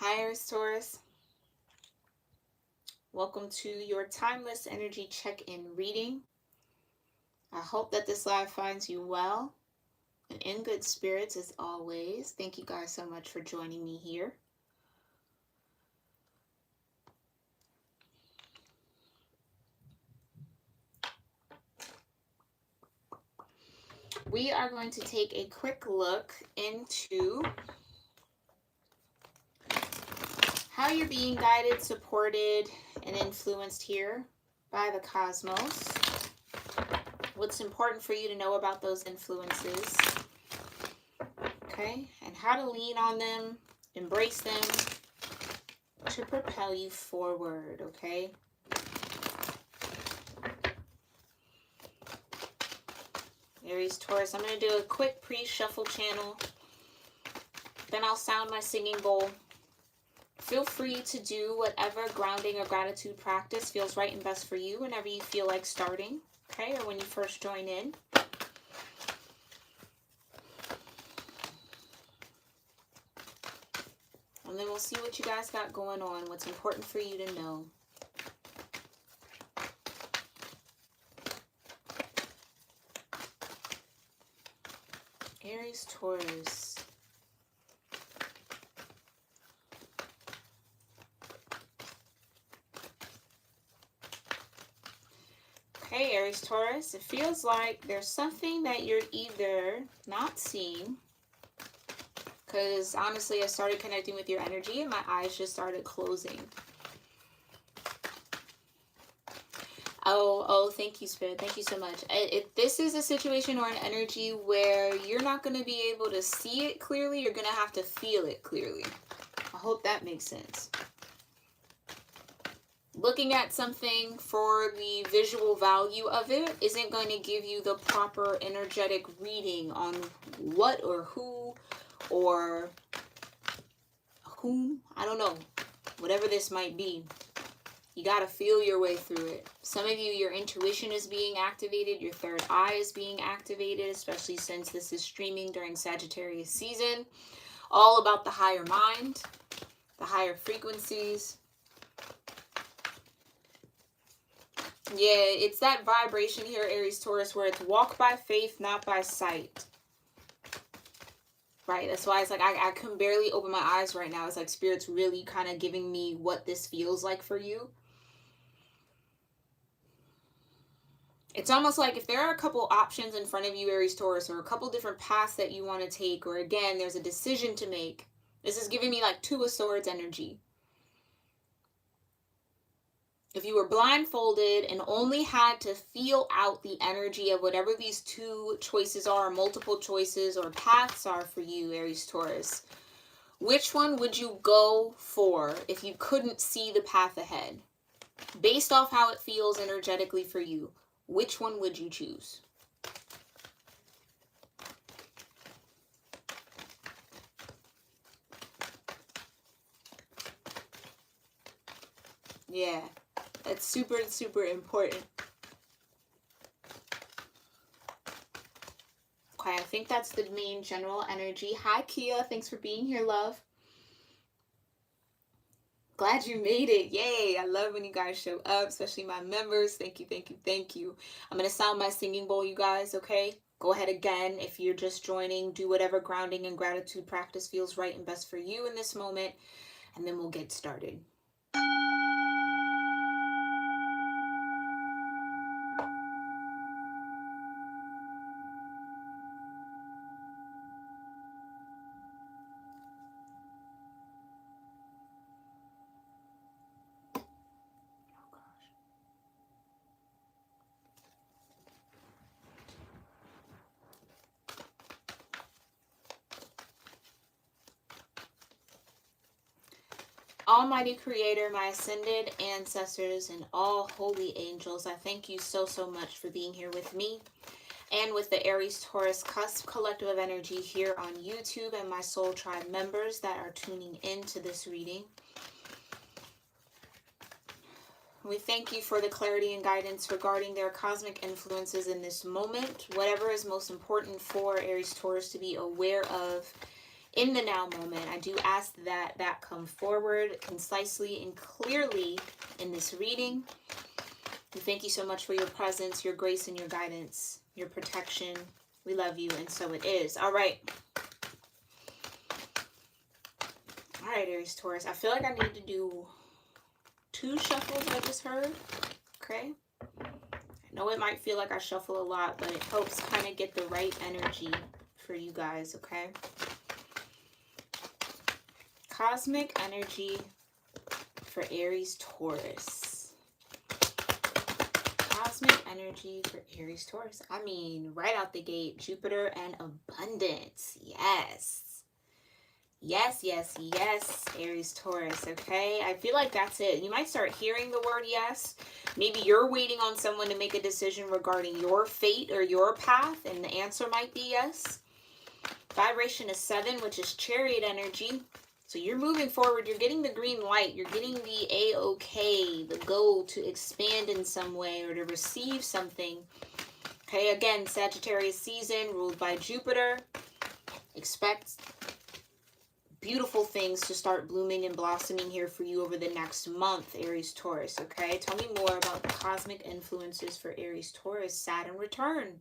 Hi, Aries-taurus. Welcome to your timeless energy check-in reading. I hope that this live finds you well and in good spirits as always. Thank you guys so much for joining me here. We are going to take a quick look into how you're being guided, supported, and influenced here by the cosmos. What's important for you to know about those influences, okay? And how to lean on them, embrace them to propel you forward, okay? Aries, Taurus, I'm going to do a quick pre-shuffle channel. Then I'll sound my singing bowl. Feel free to do whatever grounding or gratitude practice feels right and best for you whenever you feel like starting, okay? Or when you first join in. And then we'll see what you guys got going on, what's important for you to know. Aries, Taurus. Okay, Aries, Taurus, it feels like there's something that you're either not seeing, because honestly, I started connecting with your energy and my eyes just started closing. Oh, thank you, Spirit. Thank you so much. If this is a situation or an energy where you're not going to be able to see it clearly, you're going to have to feel it clearly. I hope that makes sense. Looking at something for the visual value of it isn't going to give you the proper energetic reading on what or who or whom. I don't know. Whatever this might be. You got to feel your way through it. Some of you, your intuition is being activated. Your third eye is being activated, especially since this is streaming during Sagittarius season. All about the higher mind, the higher frequencies. Yeah, it's that vibration here, Aries, Taurus, where it's walk by faith, not by sight. Right, that's why it's like I can barely open my eyes right now. It's like Spirit's really kind of giving me what this feels like for you. It's almost like if there are a couple options in front of you, Aries, Taurus, or a couple different paths that you want to take, or again, there's a decision to make. This is giving me like Two of Swords energy. If you were blindfolded and only had to feel out the energy of whatever these two choices are, multiple choices or paths are for you, Aries, Taurus, which one would you go for if you couldn't see the path ahead? Based off how it feels energetically for you, which one would you choose? Yeah, that's super, super important. Okay, I think that's the main general energy. Hi, Kia. Thanks for being here, love. Glad you made it. Yay. I love when you guys show up, especially my members. Thank you, thank you, thank you. I'm going to sound my singing bowl, you guys, okay? Go ahead again. If you're just joining, do whatever grounding and gratitude practice feels right and best for you in this moment, and then we'll get started. Almighty Creator, my ascended ancestors, and all holy angels, I thank you so, so much for being here with me and with the Aries-Taurus Cusp collective of energy here on YouTube and my Soul Tribe members that are tuning into this reading. We thank you for the clarity and guidance regarding their cosmic influences in this moment. Whatever is most important for Aries-Taurus to be aware of in the now moment. I do ask that that come forward concisely and clearly in this reading. We thank you so much for your presence, your grace, and your guidance, your protection. We love you, and so it is. All right. All right, Aries, Taurus. I feel like I need to do 2 shuffles, I just heard. Okay. I know it might feel like I shuffle a lot, but it helps kind of get the right energy for you guys, okay? Cosmic energy for Aries, Taurus. Cosmic energy for Aries, Taurus. I mean, right out the gate, Jupiter and abundance. Yes. Yes, yes, yes, Aries, Taurus, okay? I feel like that's it. You might start hearing the word yes. Maybe you're waiting on someone to make a decision regarding your fate or your path, and the answer might be yes. Vibration is 7, which is chariot energy. So you're moving forward. You're getting the green light. You're getting the A-OK, the go to expand in some way or to receive something. Okay, again, Sagittarius season ruled by Jupiter. Expect beautiful things to start blooming and blossoming here for you over the next month, Aries, Taurus, okay? Tell me more about the cosmic influences for Aries, Taurus. Saturn return.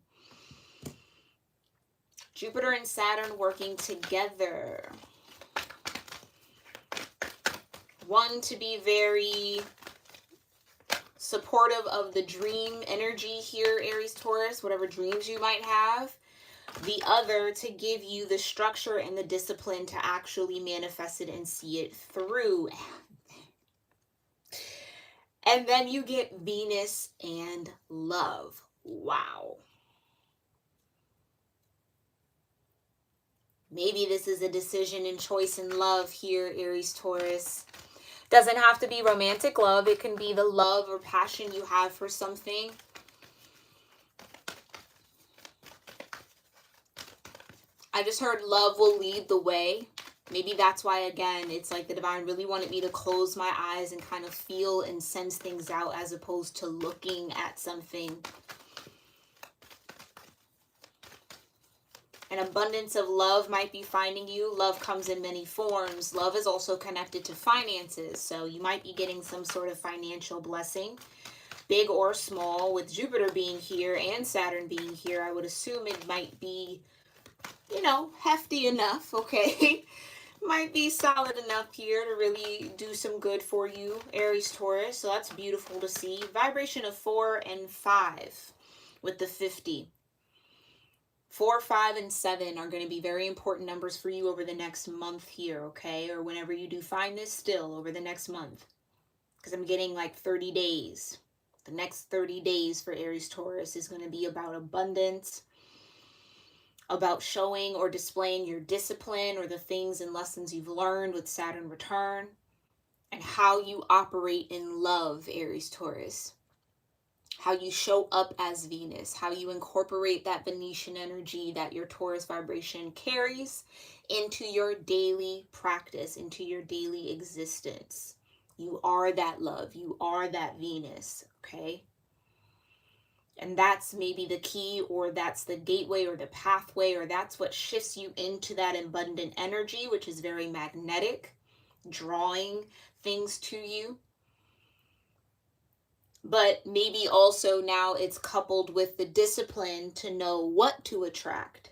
Jupiter and Saturn working together. One to be very supportive of the dream energy here, Aries, Taurus, whatever dreams you might have. The other to give you the structure and the discipline to actually manifest it and see it through. And then you get Venus and love. Wow. Maybe this is a decision and choice in love here, Aries, Taurus. Doesn't have to be romantic love. It can be the love or passion you have for something. I just heard love will lead the way. Maybe that's why, again, it's like the divine really wanted me to close my eyes and kind of feel and sense things out as opposed to looking at something. An abundance of love might be finding you. Love comes in many forms. Love is also connected to finances. So you might be getting some sort of financial blessing, big or small. With Jupiter being here and Saturn being here, I would assume it might be, you know, hefty enough, okay? Might be solid enough here to really do some good for you, Aries, Taurus. So that's beautiful to see. Vibration of 4 and 5 with the 50. 4, 5, and 7 are going to be very important numbers for you over the next month here, okay? Or whenever you do find this still over the next month. Because I'm getting like 30 days. The next 30 days for Aries, Taurus is going to be about abundance, about showing or displaying your discipline or the things and lessons you've learned with Saturn return, and how you operate in love, Aries, Taurus. How you show up as Venus, how you incorporate that Venetian energy that your Taurus vibration carries into your daily practice, into your daily existence. You are that love. You are that Venus, okay? And that's maybe the key, or that's the gateway or the pathway, or that's what shifts you into that abundant energy, which is very magnetic, drawing things to you. But maybe also now it's coupled with the discipline to know what to attract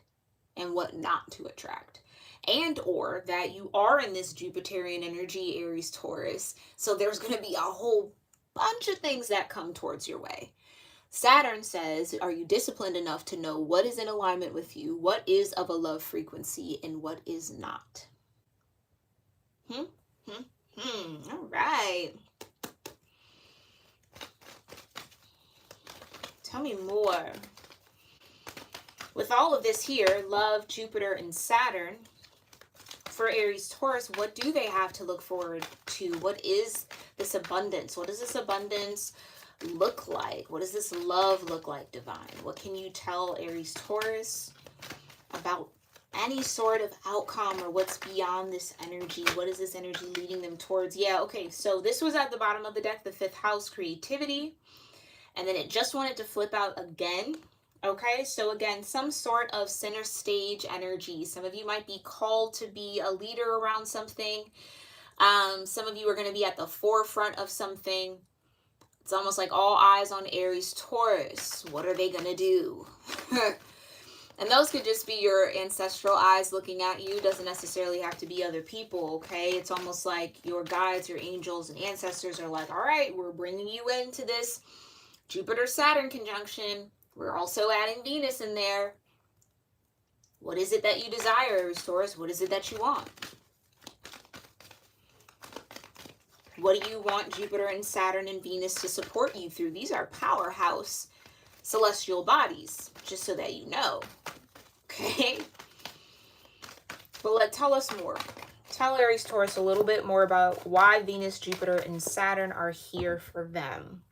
and what not to attract. And or that you are in this Jupiterian energy, Aries, Taurus. So there's going to be a whole bunch of things that come towards your way. Saturn says, are you disciplined enough to know what is in alignment with you, what is of a love frequency, and what is not? All right. Tell me more. With all of this here, love, Jupiter, and Saturn, for Aries, Taurus, what do they have to look forward to? What is this abundance? What does this abundance look like? What does this love look like, divine? What can you tell Aries, Taurus about any sort of outcome or what's beyond this energy? What is this energy leading them towards? Yeah, okay, so this was at the bottom of the deck, the 5th house, creativity. And then it just wanted to flip out again. Okay, so again, some sort of center stage energy. Some of you might be called to be a leader around something. Some of you are going to be at the forefront of something. It's almost like all eyes on Aries Taurus. What are they going to do? And those could just be your ancestral eyes looking at you. Doesn't necessarily have to be other people, okay? It's almost like your guides, your angels, and ancestors are like, all right, we're bringing you into this Jupiter-Saturn conjunction. We're also adding Venus in there. What is it that you desire, Aries Taurus? What is it that you want? What do you want Jupiter and Saturn and Venus to support you through? These are powerhouse celestial bodies, just so that you know. Okay? But tell us more. Tell Aries Taurus a little bit more about why Venus, Jupiter, and Saturn are here for them.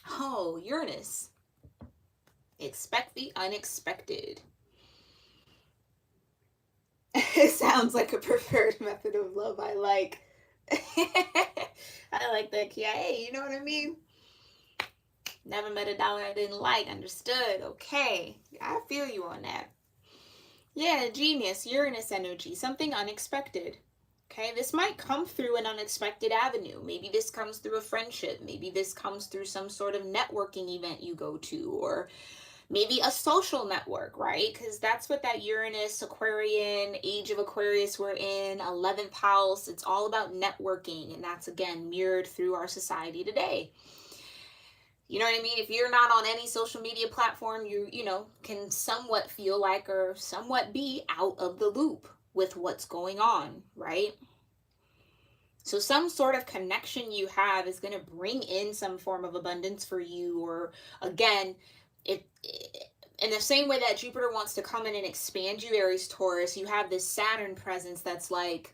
Oh, Uranus. Expect the unexpected. It sounds like a preferred method of love. I like. I like that, Kia. Hey, you know what I mean? Never met a dollar I didn't like. Understood. Okay. I feel you on that. Yeah, genius. Uranus energy. Something unexpected. Okay, this might come through an unexpected avenue. Maybe this comes through a friendship. Maybe this comes through some sort of networking event you go to, or maybe a social network, right? Because that's what that Uranus, Aquarian, age of Aquarius we're in, 11th house, it's all about networking. And that's, again, mirrored through our society today. You know what I mean? If you're not on any social media platform, you know, can somewhat feel like or somewhat be out of the loop with what's going on, right? So some sort of connection you have is going to bring in some form of abundance for you. Or again, it in the same way that Jupiter wants to come in and expand you, Aries Taurus, you have this Saturn presence that's like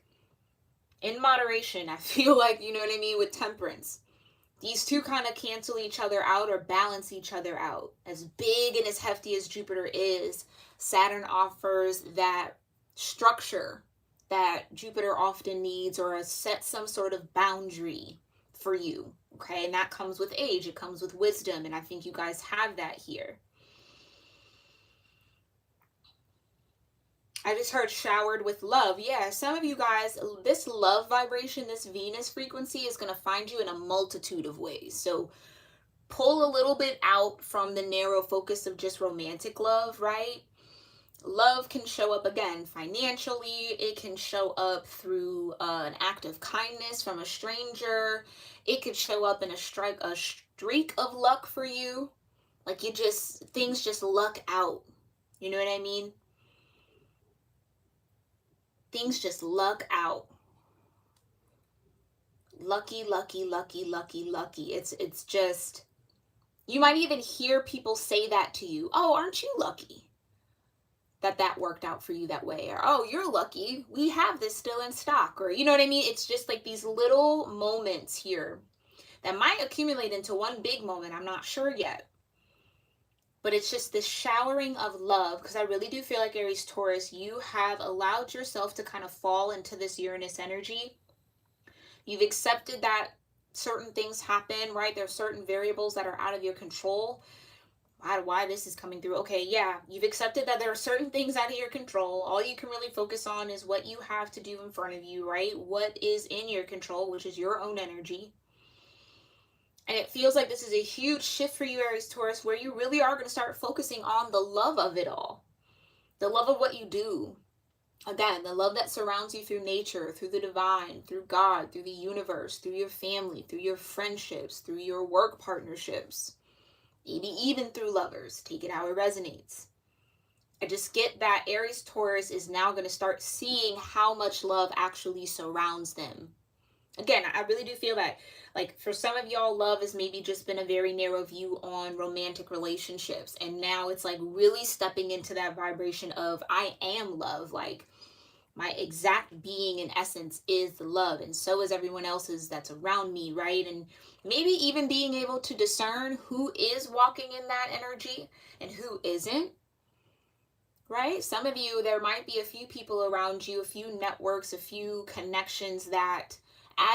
in moderation. I feel like, you know what I mean, with temperance. These two kind of cancel each other out or balance each other out. As big and as hefty as Jupiter is, Saturn offers that structure that Jupiter often needs, or set some sort of boundary for you. Okay, and that comes with age, it comes with wisdom, and I think you guys have that here. I just heard showered with love. Yeah, some of you guys, this love vibration, this Venus frequency is going to find you in a multitude of ways. So pull a little bit out from the narrow focus of just romantic love, right? Love can show up, again, financially. It can show up through an act of kindness from a stranger. It could show up in a streak of luck for you. Like things just luck out. You know what I mean? Things just luck out. Lucky, lucky, lucky, lucky, lucky. It's just, you might even hear people say that to you. Oh, aren't you lucky that worked out for you that way? Or, oh, you're lucky, we have this still in stock. Or, you know what I mean? It's just like these little moments here that might accumulate into one big moment. I'm not sure yet. But it's just this showering of love, because I really do feel like, Aries Taurus, you have allowed yourself to kind of fall into this Uranus energy. You've accepted that certain things happen, right? There are certain variables that are out of your control. Why this is coming through. Okay, yeah, you've accepted that there are certain things out of your control. All you can really focus on is what you have to do in front of you, right? What is in your control, which is your own energy. And it feels like this is a huge shift for you, Aries Taurus, where you really are going to start focusing on the love of it all. The love of what you do. Again, the love that surrounds you through nature, through the divine, through God, through the universe, through your family, through your friendships, through your work partnerships, maybe even through lovers. Take it how it resonates. I just get that Aries Taurus is now going to start seeing how much love actually surrounds them. Again, I really do feel that, like, for some of y'all, love has maybe just been a very narrow view on romantic relationships. And now it's like really stepping into that vibration of, I am love. Like, my exact being and essence is love. And so is everyone else's that's around me, right? And maybe even being able to discern who is walking in that energy and who isn't. Right? Some of you, there might be a few people around you, a few networks, a few connections that,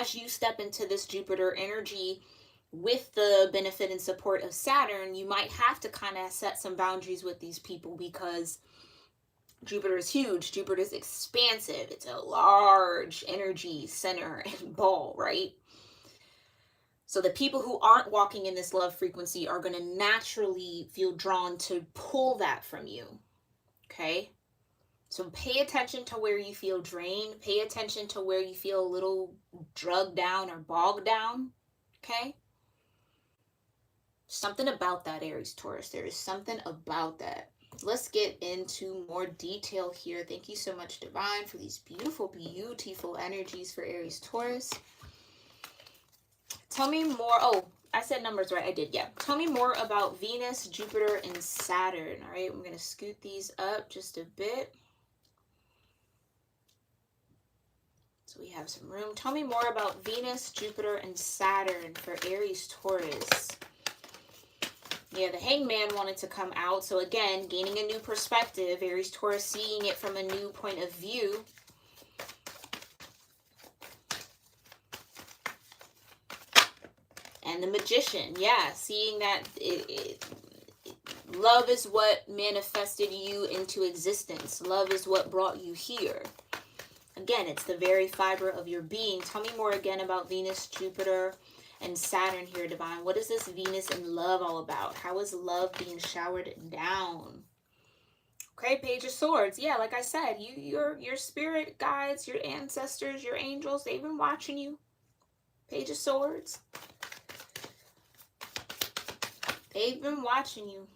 as you step into this Jupiter energy, with the benefit and support of Saturn, you might have to kind of set some boundaries with these people, because Jupiter is huge. Jupiter is expansive. It's a large energy center and ball, right? So the people who aren't walking in this love frequency are going to naturally feel drawn to pull that from you. Okay? So pay attention to where you feel drained. Pay attention to where you feel a little drugged down or bogged down. Okay? Something about that, Aries Taurus. There is something about that. Let's get into more detail here. Thank you so much, Divine, for these beautiful, beautiful energies for Aries Taurus. Tell me more. Oh, I said numbers right. I did, yeah. Tell me more about Venus, Jupiter, and Saturn. All right, I'm going to scoot these up just a bit, so we have some room. Tell me more about Venus, Jupiter, and Saturn for Aries Taurus. Yeah, the Hangman wanted to come out. So again, gaining a new perspective. Aries Taurus seeing it from a new point of view. And the Magician, yeah, seeing that love is what manifested you into existence. Love is what brought you here. Again, it's the very fiber of your being. Tell me more again about Venus, Jupiter, and Saturn here, Divine. What is this Venus and love all about? How is love being showered down? Okay, Page of Swords. Yeah, like I said, your spirit guides, your ancestors, your angels, they've been watching you. Page of Swords. They've been watching you.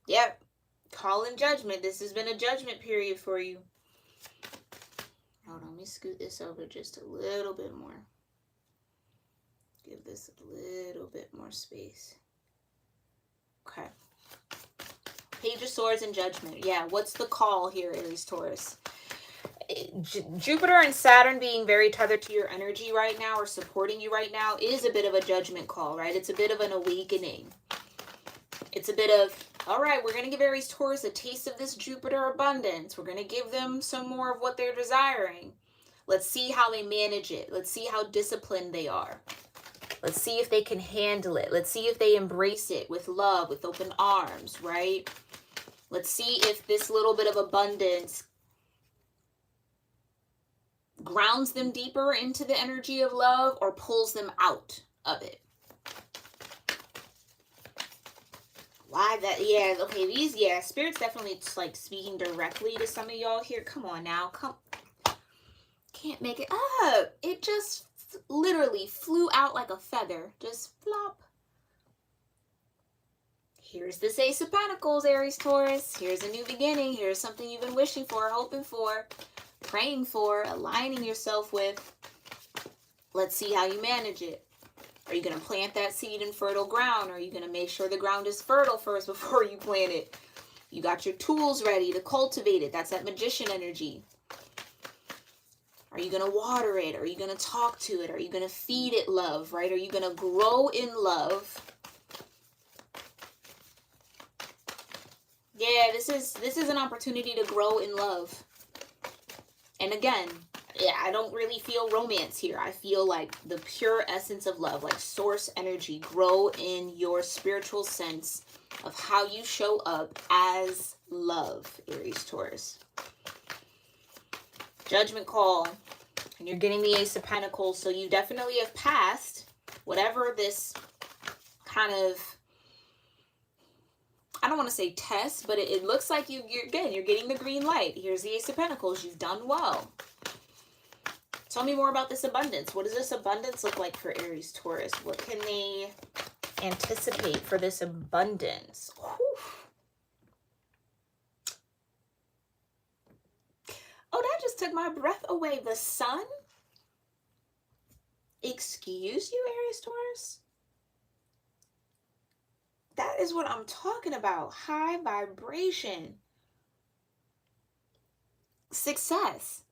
Yep. Calling judgment. This has been a judgment period for you. Hold on, let me scoot this over just a little bit more. Give this a little bit more space. Okay. Page of Swords and Judgment. Yeah, what's the call here, Aries Taurus? Jupiter and Saturn being very tethered to your energy right now, or supporting you right now, is a bit of a judgment call, right? It's a bit of an awakening. It's a bit of, all right, we're going to give Aries Taurus a taste of this Jupiter abundance. We're going to give them some more of what they're desiring. Let's see how they manage it. Let's see how disciplined they are. Let's see if they can handle it. Let's see if they embrace it with love, with open arms, right? Let's see if this little bit of abundance grounds them deeper into the energy of love or pulls them out of it. Why that? Yeah, okay, these, yeah, Spirit's definitely just like speaking directly to some of y'all here. Come on now, come. Can't make it up. It just literally flew out like a feather. Just flop. Here's this Ace of Pentacles, Aries Taurus. Here's a new beginning. Here's something you've been wishing for, hoping for, praying for, aligning yourself with. Let's see how you manage it. Are you going to plant that seed in fertile ground? Or are you going to make sure the ground is fertile first before you plant it? You got your tools ready to cultivate it. That's that Magician energy. Are you going to water it? Are you going to talk to it? Are you going to feed it love, right? Are you going to grow in love? Yeah, this is an opportunity to grow in love. And again, yeah, I don't really feel romance here. I feel like the pure essence of love, like source energy. Grow in your spiritual sense of how you show up as love, Aries Taurus. Judgment call. And you're getting the Ace of Pentacles, so you definitely have passed whatever this kind of, I don't want to say test, but it looks like you're getting the green light. Here's the Ace of Pentacles. You've done well. Tell me more about this abundance. What does this abundance look like for Aries Taurus? What can they anticipate for this abundance? Whew. Oh, that just took my breath away. The sun? Excuse you, Aries Taurus? That is what I'm talking about. High vibration. Success.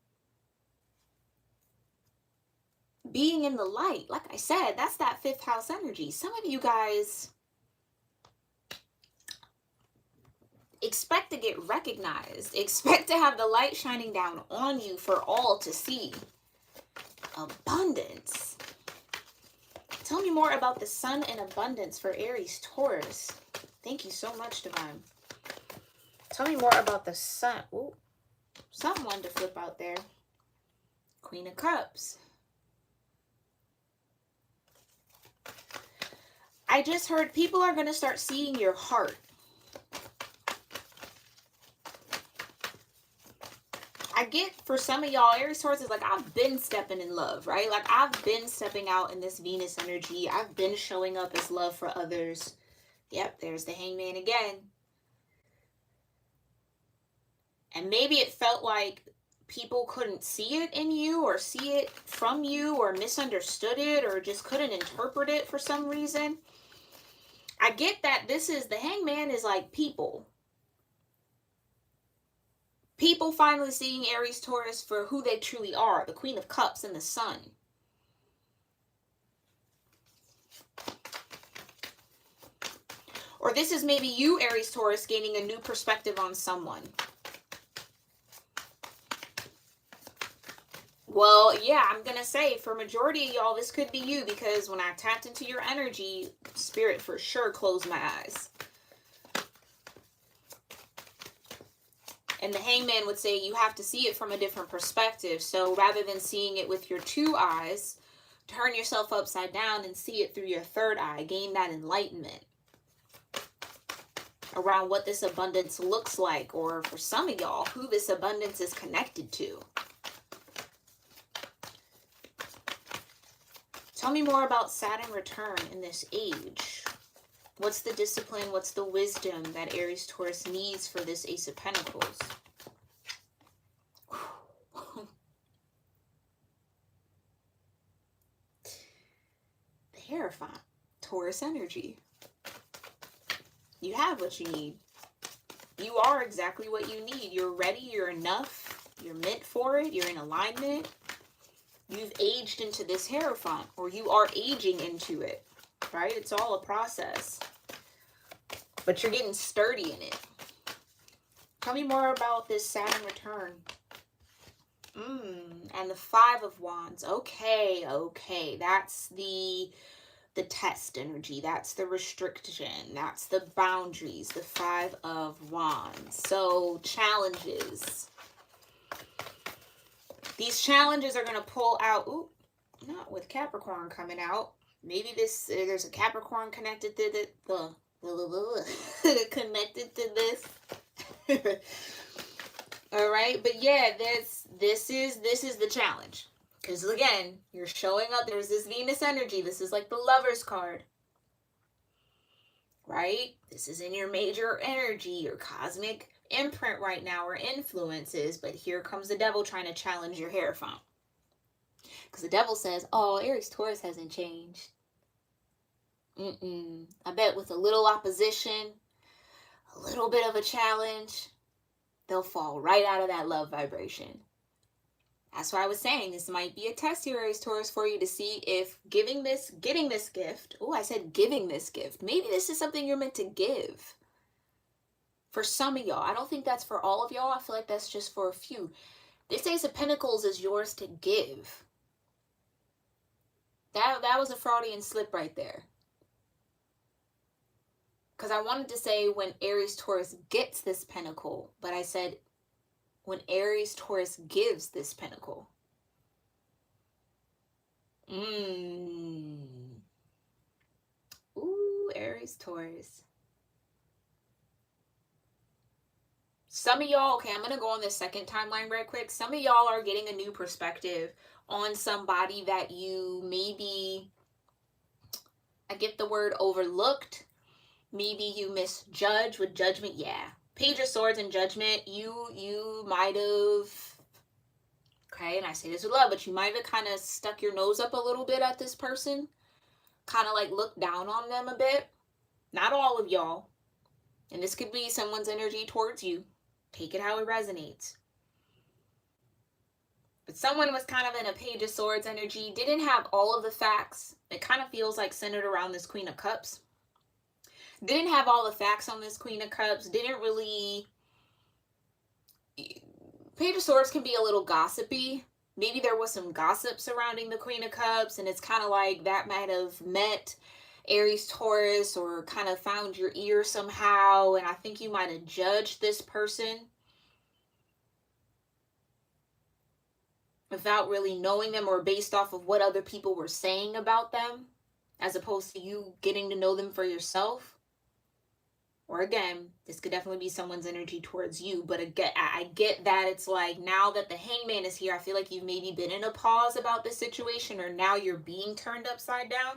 Being in the light. Like I said, that's that 5th house energy. Some of you guys expect to get recognized. Expect to have the light shining down on you for all to see. Abundance. Tell me more about the sun and abundance for Aries Taurus. Thank you so much, Divine. Tell me more about the sun. Ooh, something wanted to flip out there. Queen of Cups. I just heard people are going to start seeing your heart. I get for some of y'all, Aries Taurus is like, I've been stepping in love, right? Like, I've been stepping out in this Venus energy. I've been showing up as love for others. Yep, there's the Hangman again. And maybe it felt like people couldn't see it in you or see it from you or misunderstood it or just couldn't interpret it for some reason. I get that this is, the Hangman is like people. People finally seeing Aries Taurus for who they truly are, the Queen of Cups and the Sun. Or this is maybe you, Aries Taurus, gaining a new perspective on someone. Well, yeah, I'm going to say for majority of y'all, this could be you, because when I tapped into your energy, Spirit for sure closed my eyes. And the Hangman would say you have to see it from a different perspective. So rather than seeing it with your two eyes, turn yourself upside down and see it through your third eye. Gain that enlightenment around what this abundance looks like, or for some of y'all, who this abundance is connected to. Tell me more about Saturn return in this age. What's the discipline? What's the wisdom that Aries Taurus needs for this Ace of Pentacles? The Hierophant. Taurus energy. You have what you need. You are exactly what you need. You're ready. You're enough. You're meant for it. You're in alignment. You've aged into this Hierophant, or you are aging into it, right? It's all a process. But you're getting sturdy in it. Tell me more about this Saturn return. And the Five of Wands. Okay. That's the test energy. That's the restriction. That's the boundaries. The Five of Wands. So challenges. These challenges are going to pull out. Ooh, not with Capricorn coming out. Maybe there's a Capricorn connected to connected to this. All right, but yeah, this is the challenge. Because again, you're showing up. There's this Venus energy. This is like the Lover's card. Right? This is in your major energy, your cosmic imprint right now, or influences. But here comes the devil trying to challenge your Hierophant. Because the devil says, oh, Aries Taurus hasn't changed. I bet with a little opposition, a little bit of a challenge, they'll fall right out of that love vibration. That's why I was saying this might be a test here, Aries Taurus, for you to see if getting this gift. Oh, I said giving this gift. Maybe this is something you're meant to give. For some of y'all. I don't think that's for all of y'all. I feel like that's just for a few. This Ace of Pentacles is yours to give. That was a Freudian slip right there. Because I wanted to say when Aries Taurus gets this pentacle, but I said when Aries Taurus gives this pentacle. Ooh, Aries Taurus. Some of y'all, okay, I'm going to go on this second timeline right quick. Some of y'all are getting a new perspective on somebody that you maybe, I get the word overlooked. Maybe you misjudge with judgment. Yeah. Page of Swords and Judgment. You might have, okay, and I say this with love, but you might have kind of stuck your nose up a little bit at this person. Kind of like looked down on them a bit. Not all of y'all. And this could be someone's energy towards you. Take it how it resonates. But someone was kind of in a Page of Swords energy. Didn't have all of the facts. It kind of feels like centered around this Queen of Cups. Didn't have all the facts on this Queen of Cups. Didn't really... Page of Swords can be a little gossipy. Maybe there was some gossip surrounding the Queen of Cups, and it's kind of like that might have met Aries Taurus or kind of found your ear somehow, and I think you might have judged this person without really knowing them, or based off of what other people were saying about them, as opposed to you getting to know them for yourself. Or again, this could definitely be someone's energy towards you, but again, I get that it's like, now that the Hangman is here, I feel like you've maybe been in a pause about this situation, or now you're being turned upside down.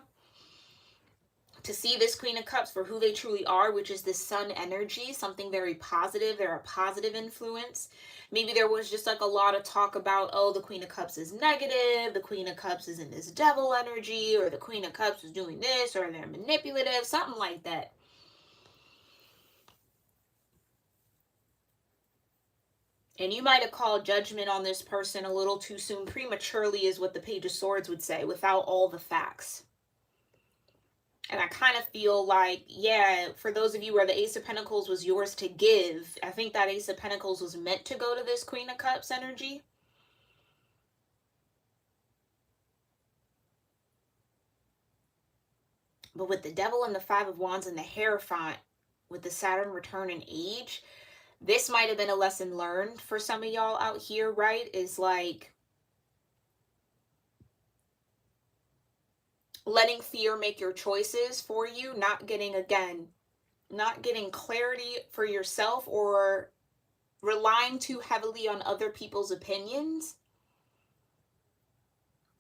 To see this Queen of Cups for who they truly are, which is this sun energy, something very positive. They're a positive influence. Maybe there was just like a lot of talk about, oh, the Queen of Cups is negative, the Queen of Cups is in this devil energy, or the Queen of Cups is doing this, or they're manipulative, something like that. And you might have called judgment on this person a little too soon, prematurely, is what the Page of Swords would say, without all the facts. And I kind of feel like, yeah, for those of you where the Ace of Pentacles was yours to give, I think that Ace of Pentacles was meant to go to this Queen of Cups energy. But with the Devil and the Five of Wands and the Hierophant, with the Saturn return in age, this might have been a lesson learned for some of y'all out here, right? Is like letting fear make your choices for you, not getting clarity for yourself, or relying too heavily on other people's opinions.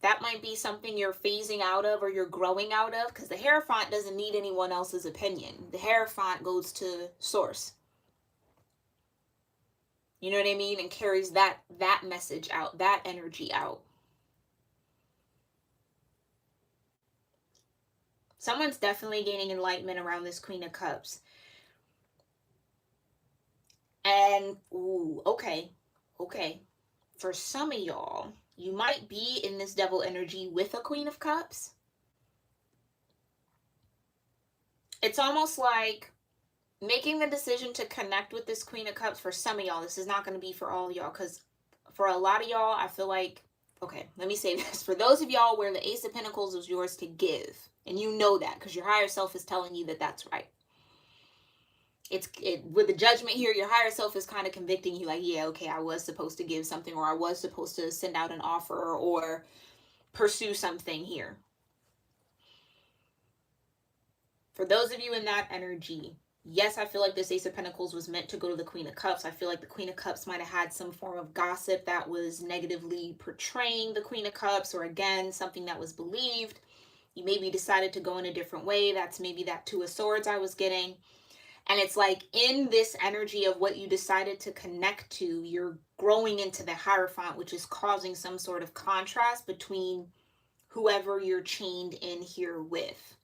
That might be something you're phasing out of, or you're growing out of, because the Hierophant doesn't need anyone else's opinion. The Hierophant goes to source. You know what I mean? And carries that message out, that energy out. Someone's definitely gaining enlightenment around this Queen of Cups. And, ooh, okay. For some of y'all, you might be in this devil energy with a Queen of Cups. It's almost like making the decision to connect with this Queen of Cups. For some of y'all, this is not going to be for all of y'all, because for a lot of y'all, I feel like, okay, let me say this. For those of y'all where the Ace of Pentacles was yours to give, and you know that because your higher self is telling you that that's right. With the judgment here, your higher self is kind of convicting you, like, yeah, okay, I was supposed to give something, or I was supposed to send out an offer or pursue something here. For those of you in that energy, yes, I feel like this Ace of Pentacles was meant to go to the Queen of Cups. I feel like the Queen of Cups might have had some form of gossip that was negatively portraying the Queen of Cups, or again, something that was believed. You maybe decided to go in a different way. That's maybe that Two of Swords I was getting. And it's like, in this energy of what you decided to connect to, you're growing into the Hierophant, which is causing some sort of contrast between whoever you're chained in here with.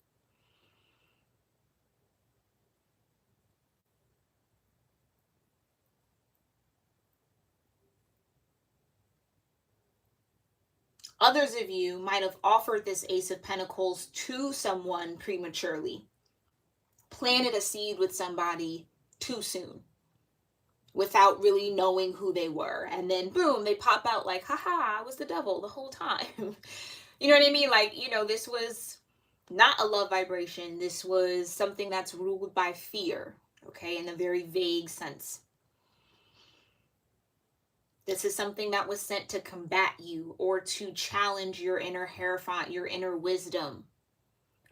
Others of you might have offered this Ace of Pentacles to someone prematurely, planted a seed with somebody too soon, without really knowing who they were. And then boom, they pop out like, haha, I was the devil the whole time. You know what I mean? Like, you know, this was not a love vibration. This was something that's ruled by fear, okay, in a very vague sense. This is something that was sent to combat you, or to challenge your inner Hierophant, your inner wisdom.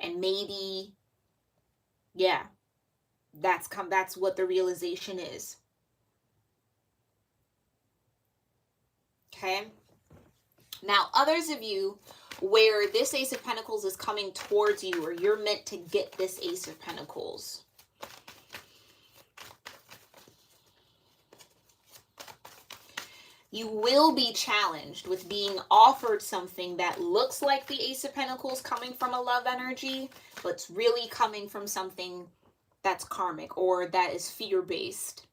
And maybe, yeah, that's what the realization is. Okay? Now, others of you where this Ace of Pentacles is coming towards you, or you're meant to get this Ace of Pentacles, you will be challenged with being offered something that looks like the Ace of Pentacles coming from a love energy, but it's really coming from something that's karmic, or that is fear-based.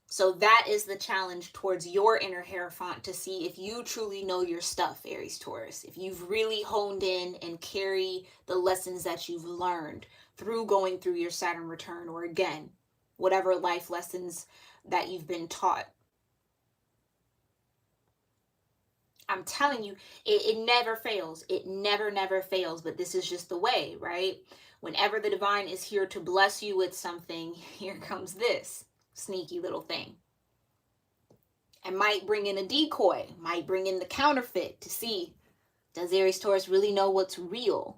So that is the challenge towards your inner Hierophant, to see if you truly know your stuff, Aries Taurus. If you've really honed in and carry the lessons that you've learned through going through your Saturn return, or again, whatever life lessons that you've been taught. I'm telling you, it never fails. It never fails. But this is just the way, right? Whenever the divine is here to bless you with something, here comes this sneaky little thing. And might bring in a decoy, might bring in the counterfeit to see, does Aries Taurus really know what's real?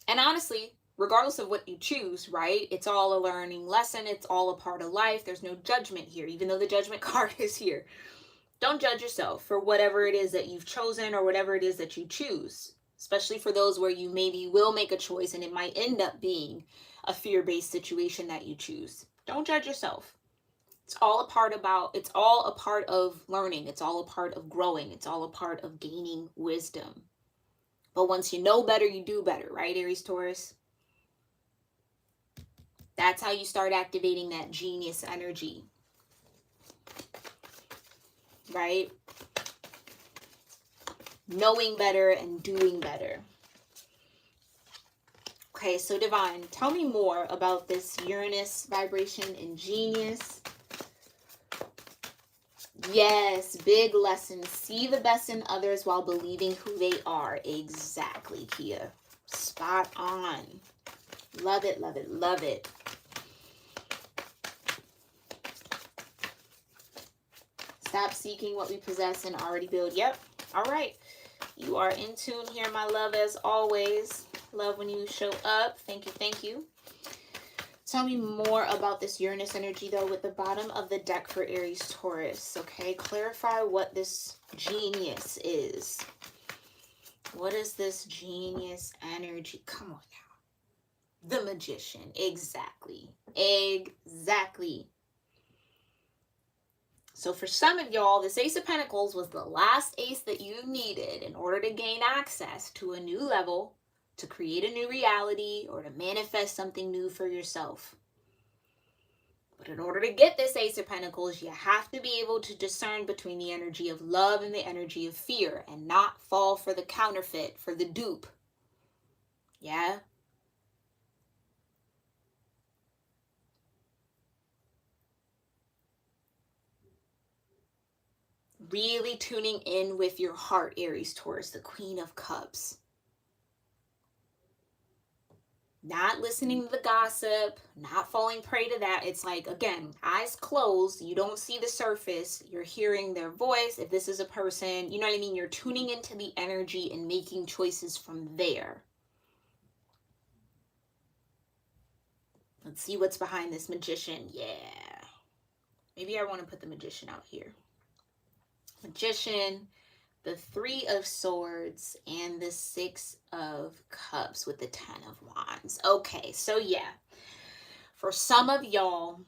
And honestly, regardless of what you choose, right? It's all a learning lesson. It's all a part of life. There's no judgment here, even though the judgment card is here. Don't judge yourself for whatever it is that you've chosen or whatever it is that you choose, especially for those where you maybe will make a choice and it might end up being a fear-based situation that you choose. Don't judge yourself. It's all a part of learning. It's all a part of growing. It's all a part of gaining wisdom. But once you know better, you do better, right, Aries Taurus? That's how you start activating that genius energy, right? Knowing better and doing better. Okay, so divine, tell me more about this Uranus vibration in genius. Yes, big lesson. See the best in others while believing who they are. Exactly, Kia. Spot on. Love it, love it, love it. Stop seeking what we possess and already build. Yep. All right. You are in tune here, my love, as always. Love when you show up. Thank you, thank you. Tell me more about this Uranus energy, though, with the bottom of the deck for Aries Taurus. Okay, clarify what this genius is. What is this genius energy? Come on now. The Magician. Exactly. Exactly. So for some of y'all, this Ace of Pentacles was the last ace that you needed in order to gain access to a new level, to create a new reality, or to manifest something new for yourself. But in order to get this Ace of Pentacles, you have to be able to discern between the energy of love and the energy of fear and not fall for the counterfeit, for the dupe. Yeah? Really tuning in with your heart, Aries Taurus, the Queen of Cups. Not listening to the gossip, not falling prey to that. It's like, again, eyes closed. You don't see the surface. You're hearing their voice. If this is a person, you know what I mean? You're tuning into the energy and making choices from there. Let's see what's behind this Magician. Yeah. Maybe I want to put the Magician out here. Magician, the Three of Swords, and the Six of Cups with the Ten of Wands. Okay, so yeah. For some of y'all,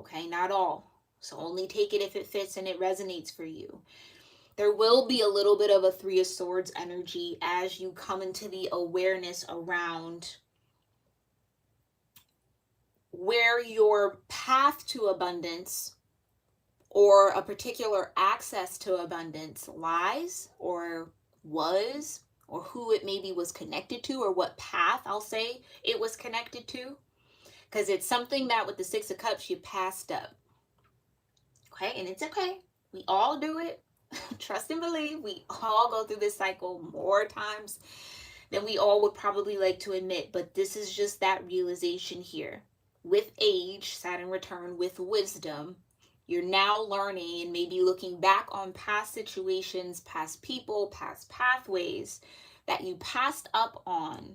okay, not all. So only take it if it fits and it resonates for you. There will be a little bit of a Three of Swords energy as you come into the awareness around where your path to abundance or a particular access to abundance lies or was, or who it maybe was connected to, or what path, I'll say, it was connected to. Because it's something that with the Six of Cups you passed up. Okay, and it's okay. We all do it. Trust and believe. We all go through this cycle more times than we all would probably like to admit. But this is just that realization here. With age, Saturn return, with wisdom, you're now learning and maybe looking back on past situations, past people, past pathways that you passed up on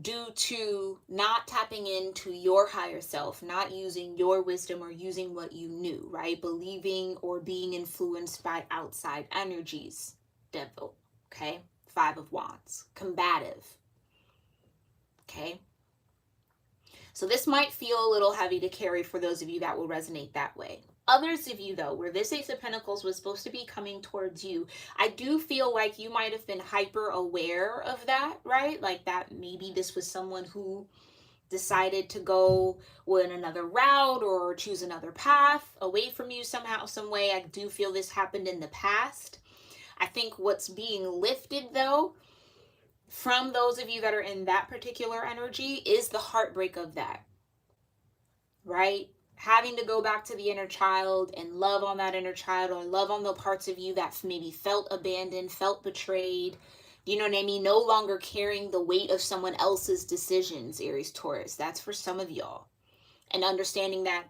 due to not tapping into your higher self, not using your wisdom or using what you knew, right? Believing or being influenced by outside energies. Devil, okay? Five of Wands, combative, okay? So this might feel a little heavy to carry for those of you that will resonate that way. Others of you, though, where this Ace of Pentacles was supposed to be coming towards you, I do feel like you might have been hyper aware of that, right? Like that maybe this was someone who decided to go in another route or choose another path away from you somehow, some way. I do feel this happened in the past. I think what's being lifted, though, from those of you that are in that particular energy is the heartbreak of that, right? having to go back to the inner child and love on that inner child, or love on the parts of you that maybe felt abandoned, felt betrayed. You know what I mean? No longer carrying the weight of someone else's decisions, Aries Taurus. That's for some of y'all. And understanding that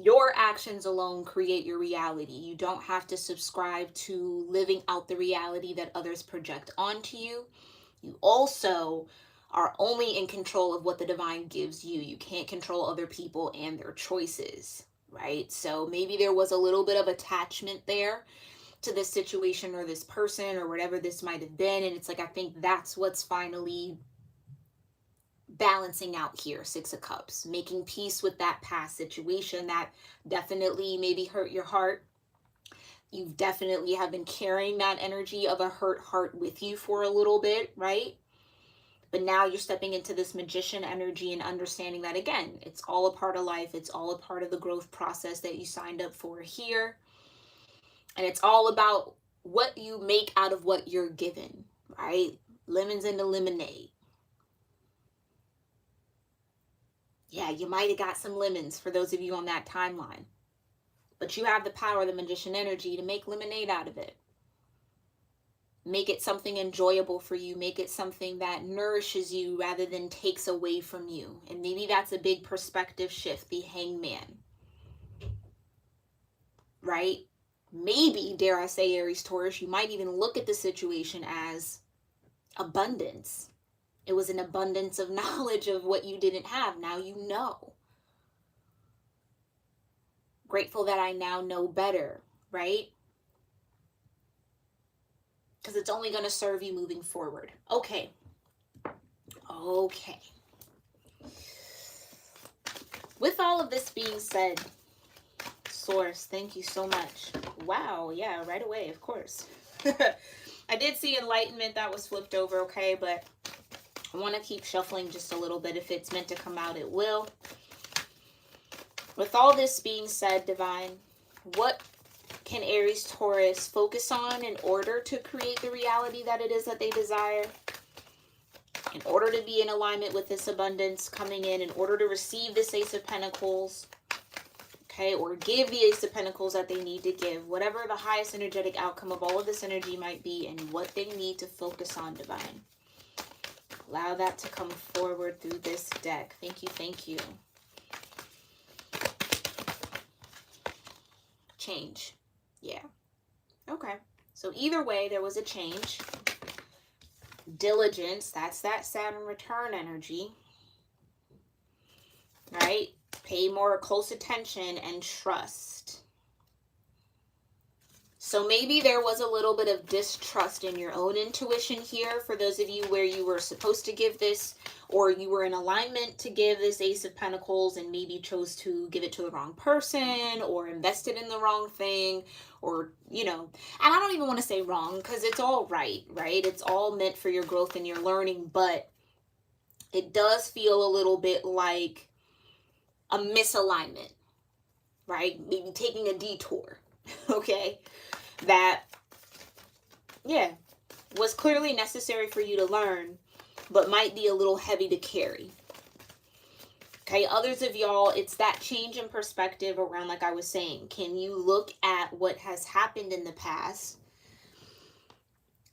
your actions alone create your reality. You don't have to subscribe to living out the reality that others project onto you. You also are only in control of what the divine gives you. You can't control other people and their choices, right? So maybe there was a little bit of attachment there to this situation or this person or whatever this might have been. And it's like, I think that's what's finally balancing out here. Six of Cups, making peace with that past situation that definitely maybe hurt your heart. You definitely have been carrying that energy of a hurt heart with you for a little bit, right? But now you're stepping into this magician energy and understanding that, again, it's all a part of life. It's all a part of the growth process that you signed up for here. And it's all about what you make out of what you're given, right? Lemons into lemonade. Yeah, you might have got some lemons for those of you on that timeline. But you have the power of the magician energy to make lemonade out of it. Make it something enjoyable for you. Make it something that nourishes you rather than takes away from you. And maybe that's a big perspective shift, the hangman. Right? Maybe, dare I say, Aries Taurus, you might even look at the situation as abundance. It was an abundance of knowledge of what you didn't have. Now you know. Grateful that I now know better, right? Because it's only going to serve you moving forward. Okay. With all of this being said, Source, thank you so much. Wow, yeah, right away, of course. I did see enlightenment that was flipped over, okay, but I want to keep shuffling just a little bit. If it's meant to come out, it will. With all this being said, Divine, what can Aries Taurus focus on in order to create the reality that it is that they desire? In order to be in alignment with this abundance coming in order to receive this Ace of Pentacles, okay, or give the Ace of Pentacles that they need to give, whatever the highest energetic outcome of all of this energy might be, and what they need to focus on, Divine. Allow that to come forward through this deck. Thank you, thank you. Change. Yeah. Okay. So either way, there was a change. Diligence, that's that Saturn return energy. Right? Pay more close attention and trust. So maybe there was a little bit of distrust in your own intuition here for those of you where you were supposed to give this, or you were in alignment to give this Ace of Pentacles and maybe chose to give it to the wrong person or invested in the wrong thing, or, you know, and I don't even want to say wrong because it's all right? It's all meant for your growth and your learning, but it does feel a little bit like a misalignment, right? Maybe taking a detour, okay? That, yeah, was clearly necessary for you to learn, but might be a little heavy to carry. Okay, others of y'all, it's that change in perspective around, like I was saying, can you look at what has happened in the past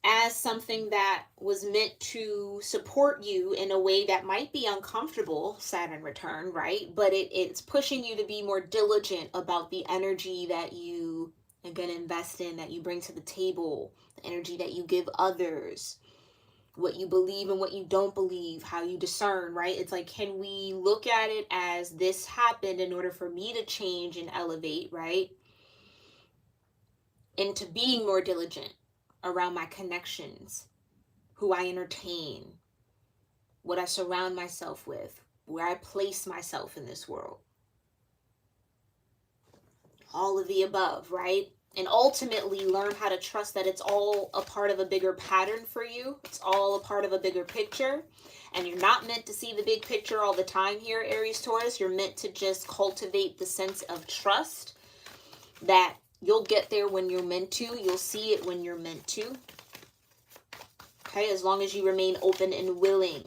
as something that was meant to support you in a way that might be uncomfortable, Saturn return, right? But it's pushing you to be more diligent about the energy that you are going to invest in, that you bring to the table, the energy that you give others, what you believe and what you don't believe, how you discern, right? It's like, can we look at it as this happened in order for me to change and elevate, right? Into being more diligent around my connections, who I entertain, what I surround myself with, where I place myself in this world. All of the above, right? And ultimately learn how to trust that it's all a part of a bigger pattern for you. It's all a part of a bigger picture. And you're not meant to see the big picture all the time here, Aries Taurus. You're meant to just cultivate the sense of trust that you'll get there when you're meant to. You'll see it when you're meant to. Okay, as long as you remain open and willing.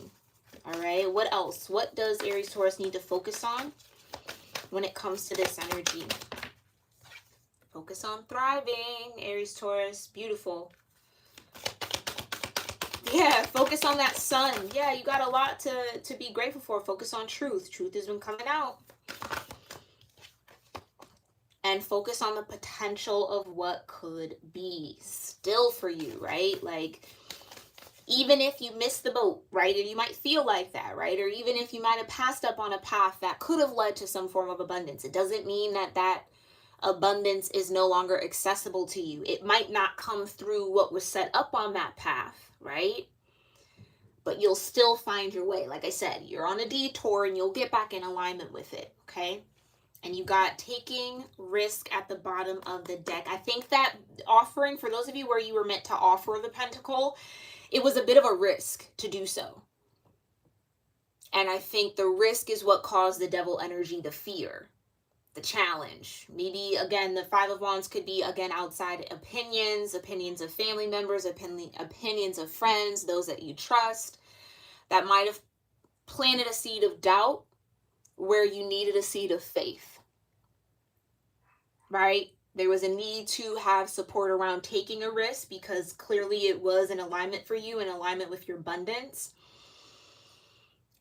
All right, what else? What does Aries Taurus need to focus on? when it comes to this energy. Focus on thriving, Aries, Taurus. Beautiful. Yeah, focus on that sun. Yeah, you got a lot to be grateful for. Focus on truth. Truth has been coming out. And focus on the potential of what could be still for you, right? Like, even if you missed the boat, right? Or you might feel like that, right? Or even if you might have passed up on a path that could have led to some form of abundance, it doesn't mean that that abundance is no longer accessible to you. It might not come through what was set up on that path, right? But you'll still find your way. Like I said, you're on a detour and you'll get back in alignment with it, okay? And you got taking risk at the bottom of the deck. I think that offering, for those of you where you were meant to offer the pentacle, it was a bit of a risk to do so. And I think the risk is what caused the devil energy, the fear, the challenge. Maybe, again, the Five of Wands could be, again, outside opinions of family members, opinions of friends, those that you trust, that might have planted a seed of doubt where you needed a seed of faith, right? There was a need to have support around taking a risk because clearly it was in alignment for you, in alignment with your abundance.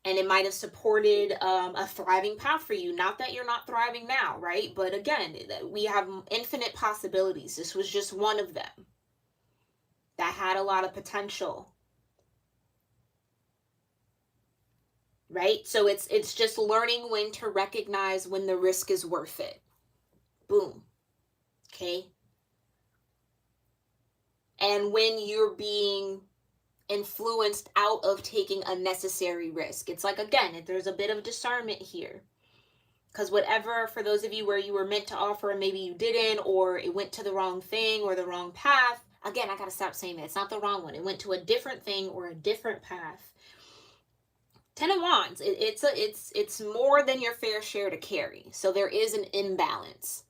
And it might have supported a thriving path for you. Not that you're not thriving now, right? But again, we have infinite possibilities. This was just one of them that had a lot of potential, right? So it's just learning when to recognize when the risk is worth it. Boom. Okay. And when you're being influenced out of taking unnecessary risk. It's like, again, there's a bit of discernment here. Because whatever, for those of you where you were meant to offer and maybe you didn't, or it went to the wrong thing or the wrong path. Again, I got to stop saying that. It's not the wrong one. It went to a different thing or a different path. Ten of Wands. It's more than your fair share to carry. So there is an imbalance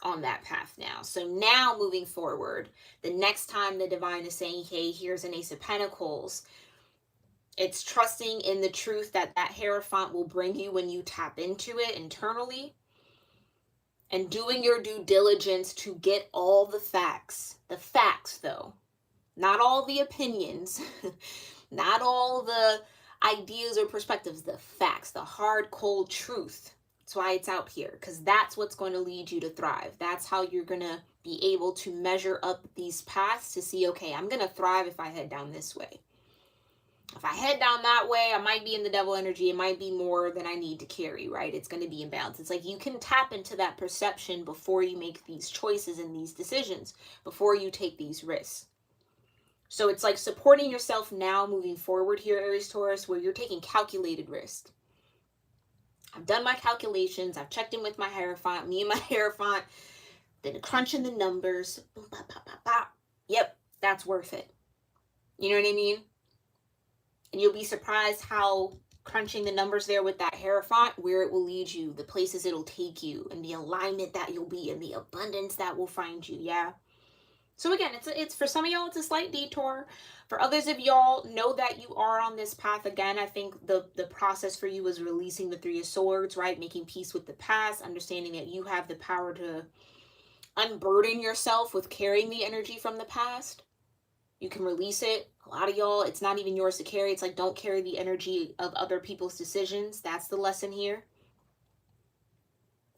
on that path now. So now moving forward, the next time the divine is saying, hey, here's an Ace of Pentacles, it's trusting in the truth that that Hierophant will bring you when you tap into it internally, and doing your due diligence to get all the facts though, not all the opinions, not all the ideas or perspectives, the facts, the hard, cold truth. That's why it's out here, because that's what's going to lead you to thrive. That's how you're going to be able to measure up these paths to see, okay, I'm going to thrive if I head down this way. If I head down that way, I might be in the devil energy. It might be more than I need to carry, right? It's going to be imbalanced. It's like you can tap into that perception before you make these choices and these decisions, before you take these risks. So it's like supporting yourself now moving forward here, Aries, Taurus, where you're taking calculated risks. I've done my calculations. I've checked in with my Hierophant. Me and my Hierophant, then crunching the numbers. Boom, bop, bop, bop, bop. Yep, that's worth it. You know what I mean? And you'll be surprised how crunching the numbers there with that Hierophant, where it will lead you, the places it'll take you, and the alignment that you'll be in, the abundance that will find you. Yeah. So again, it's for some of y'all, it's a slight detour. For others of y'all, know that you are on this path. Again, I think the process for you is releasing the Three of Swords, right? Making peace with the past, understanding that you have the power to unburden yourself with carrying the energy from the past. You can release it. A lot of y'all, it's not even yours to carry. It's like, don't carry the energy of other people's decisions. That's the lesson here.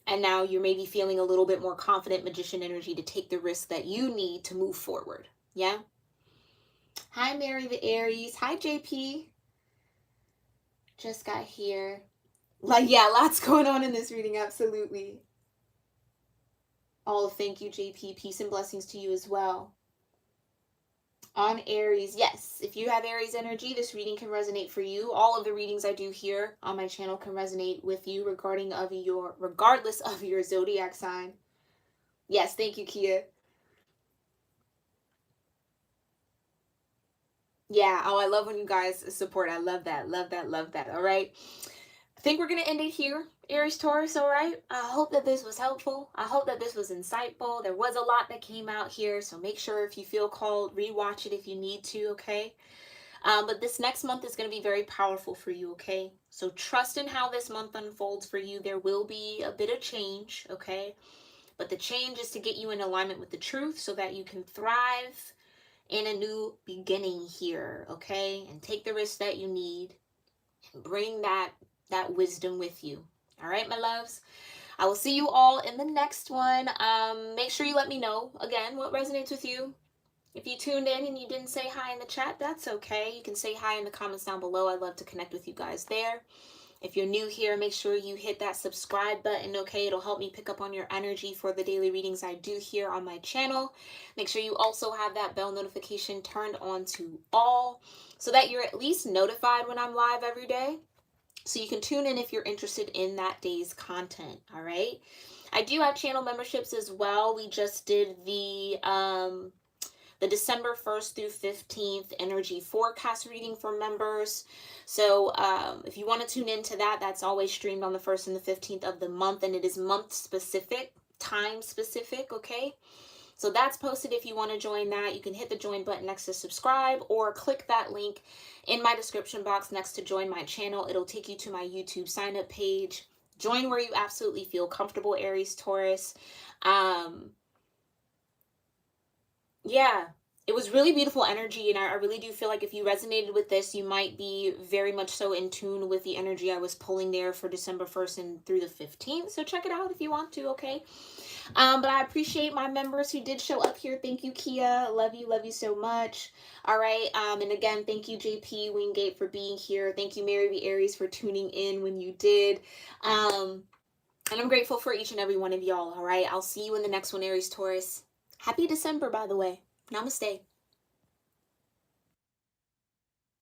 And now you're maybe feeling a little bit more confident, magician energy, to take the risk that you need to move forward. Yeah. Hi, Mary the Aries. Hi, JP. Just got here. Like, yeah, lots going on in this reading. Absolutely. Oh, thank you, JP. Peace and blessings to you as well. On Aries, yes, if you have Aries energy, this reading can resonate for you. All of the readings I do here on my channel can resonate with you regardless of your zodiac sign. Yes, thank you, Kia. Yeah, oh, I love when you guys support. I love that, love that, love that. All right, I think we're gonna end it here, Aries, Taurus. All right, I hope that this was helpful. I hope that this was insightful. There was a lot that came out here, so make sure if you feel called, rewatch it if you need to, okay? But this next month is going to be very powerful for you, okay? So trust in how this month unfolds for you. There will be a bit of change, okay? But the change is to get you in alignment with the truth so that you can thrive in a new beginning here, okay? And take the risks that you need and bring that wisdom with you. All right, my loves. I will see you all in the next one. Make sure you let me know again what resonates with you. If you tuned in and you didn't say hi in the chat, that's okay. You can say hi in the comments down below. I'd love to connect with you guys there. If you're new here, make sure you hit that subscribe button, okay? It'll help me pick up on your energy for the daily readings I do here on my channel. Make sure you also have that bell notification turned on to all so that you're at least notified when I'm live every day. So you can tune in if you're interested in that day's content, all right? I do have channel memberships as well. We just did the December 1st through 15th energy forecast reading for members. So if you want to tune into that, that's always streamed on the 1st and the 15th of the month, and it is month specific, time specific, okay? So that's posted. If you want to join that, you can hit the join button next to subscribe or click that link in my description box next to join my channel. It'll take you to my YouTube sign up page. Join where you absolutely feel comfortable, Aries, Taurus. Yeah, it was really beautiful energy, and I really do feel like if you resonated with this, you might be very much so in tune with the energy I was pulling there for December 1st and through the 15th. So check it out if you want to, okay? But I appreciate my members who did show up here. Thank you, Kia. Love you so much. All right. And again, thank you, JP Wingate, for being here. Thank you, Mary B. Aries, for tuning in when you did. And I'm grateful for each and every one of y'all. All right. I'll see you in the next one, Aries Taurus. Happy December, by the way. Namaste.